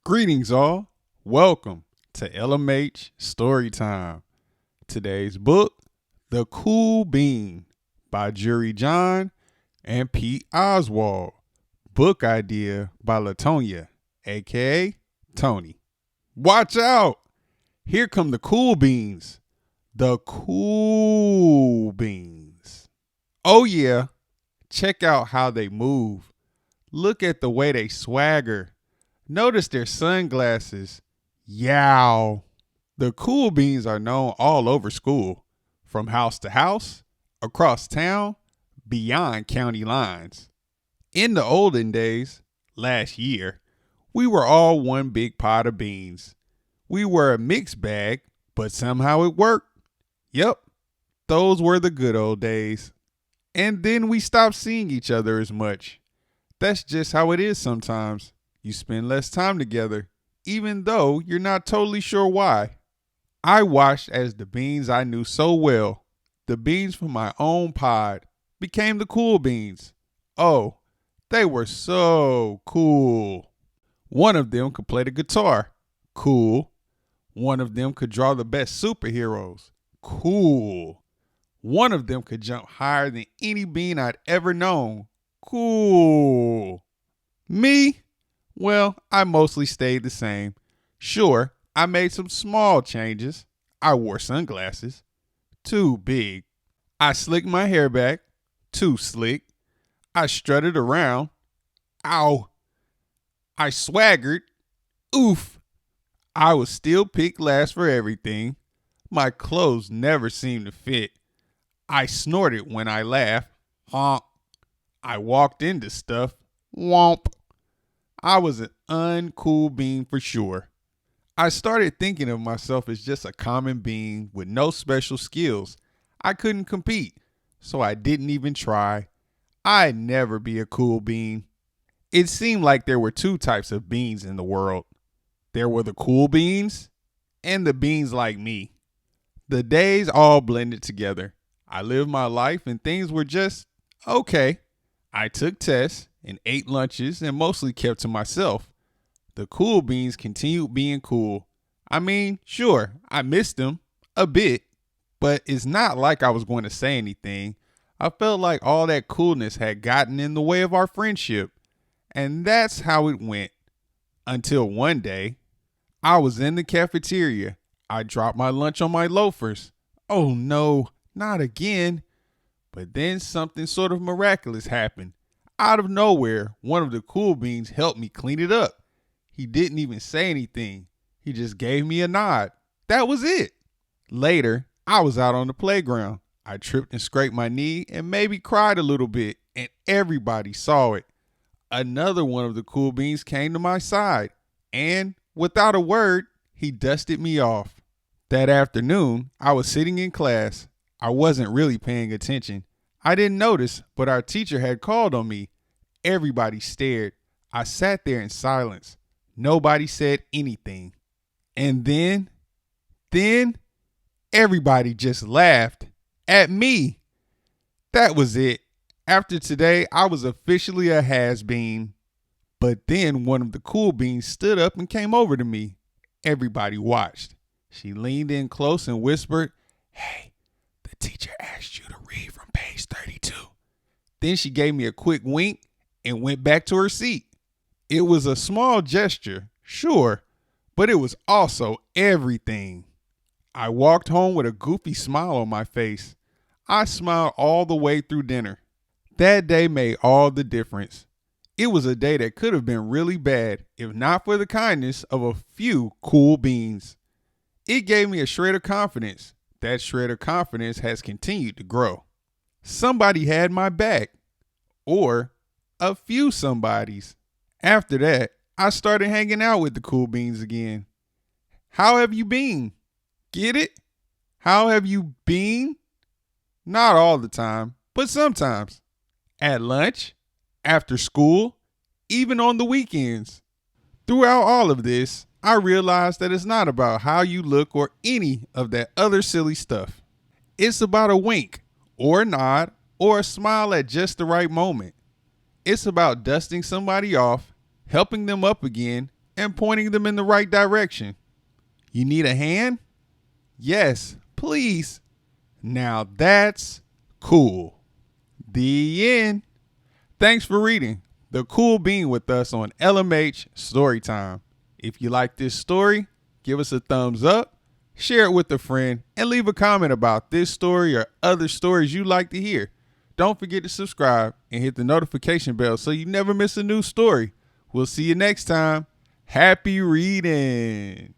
Greetings, all. Welcome to LMH Storytime. Today's book, The Cool Bean by Jory John and Pete Oswald. Book idea by Latonia, aka Tony. Watch out! Here come the cool beans. The cool beans. Oh, yeah. Check out how they move. Look at the way they swagger. Notice their sunglasses. Yow. The cool beans are known all over school, from house to house, across town, beyond county lines. In the olden days, last year, we were all one big pot of beans. We were a mixed bag, but somehow it worked. Yep, those were the good old days. And then we stopped seeing each other as much. That's just how it is sometimes. You spend less time together, even though you're not totally sure why. I watched as the beans I knew so well, the beans from my own pod, became the cool beans. Oh, they were so cool. One of them could play the guitar. Cool. One of them could draw the best superheroes. Cool. One of them could jump higher than any bean I'd ever known. Cool. Me? Well, I mostly stayed the same. Sure, I made some small changes. I wore sunglasses. Too big. I slicked my hair back. Too slick. I strutted around. Ow. I swaggered. Oof. I was still picked last for everything. My clothes never seemed to fit. I snorted when I laughed. Honk. I walked into stuff. Womp. I was an uncool bean for sure. I started thinking of myself as just a common being with no special skills. I couldn't compete, so I didn't even try. I'd never be a cool bean. It seemed like there were two types of beans in the world. There were the cool beans and the beans like me. The days all blended together. I lived my life and things were just okay. I took tests and ate lunches and mostly kept to myself. The cool beans continued being cool. I mean, sure, I missed them a bit, but it's not like I was going to say anything. I felt like all that coolness had gotten in the way of our friendship. And that's how it went. Until one day, I was in the cafeteria. I dropped my lunch on my loafers. Oh no, not again. But then something sort of miraculous happened. Out of nowhere, one of the cool beans helped me clean it up. He didn't even say anything. He just gave me a nod. That was it. Later, I was out on the playground. I tripped and scraped my knee and maybe cried a little bit, and everybody saw it. Another one of the cool beans came to my side, and without a word, he dusted me off. That afternoon, I was sitting in class. I wasn't really paying attention. I didn't notice, but our teacher had called on me. Everybody stared. I sat there in silence. Nobody said anything. And then everybody just laughed at me. That was it. After today, I was officially a has-been. But then one of the cool beans stood up and came over to me. Everybody watched. She leaned in close and whispered, "Hey, the teacher asked you to read from page 32. Then she gave me a quick wink and went back to her seat. It was a small gesture, sure, but it was also everything. I walked home with a goofy smile on my face. I smiled all the way through dinner. That day made all the difference. It was a day that could have been really bad if not for the kindness of a few cool beans. It gave me a shred of confidence. That shred of confidence has continued to grow. Somebody had my back. Or a few somebodies. After that, I started hanging out with the cool beans again. How have you been? Get it? How have you been? Not all the time, but sometimes. At lunch, after school, even on the weekends. Throughout all of this, I realized that it's not about how you look or any of that other silly stuff. It's about a wink, or a nod, or a smile at just the right moment. It's about dusting somebody off, helping them up again, and pointing them in the right direction. You need a hand? Yes, please. Now that's cool. The end. Thanks for reading The Cool Bean with us on LMH Storytime. If you like this story, give us a thumbs up, share it with a friend, and leave a comment about this story or other stories you'd like to hear. Don't forget to subscribe and hit the notification bell so you never miss a new story. We'll see you next time. Happy reading.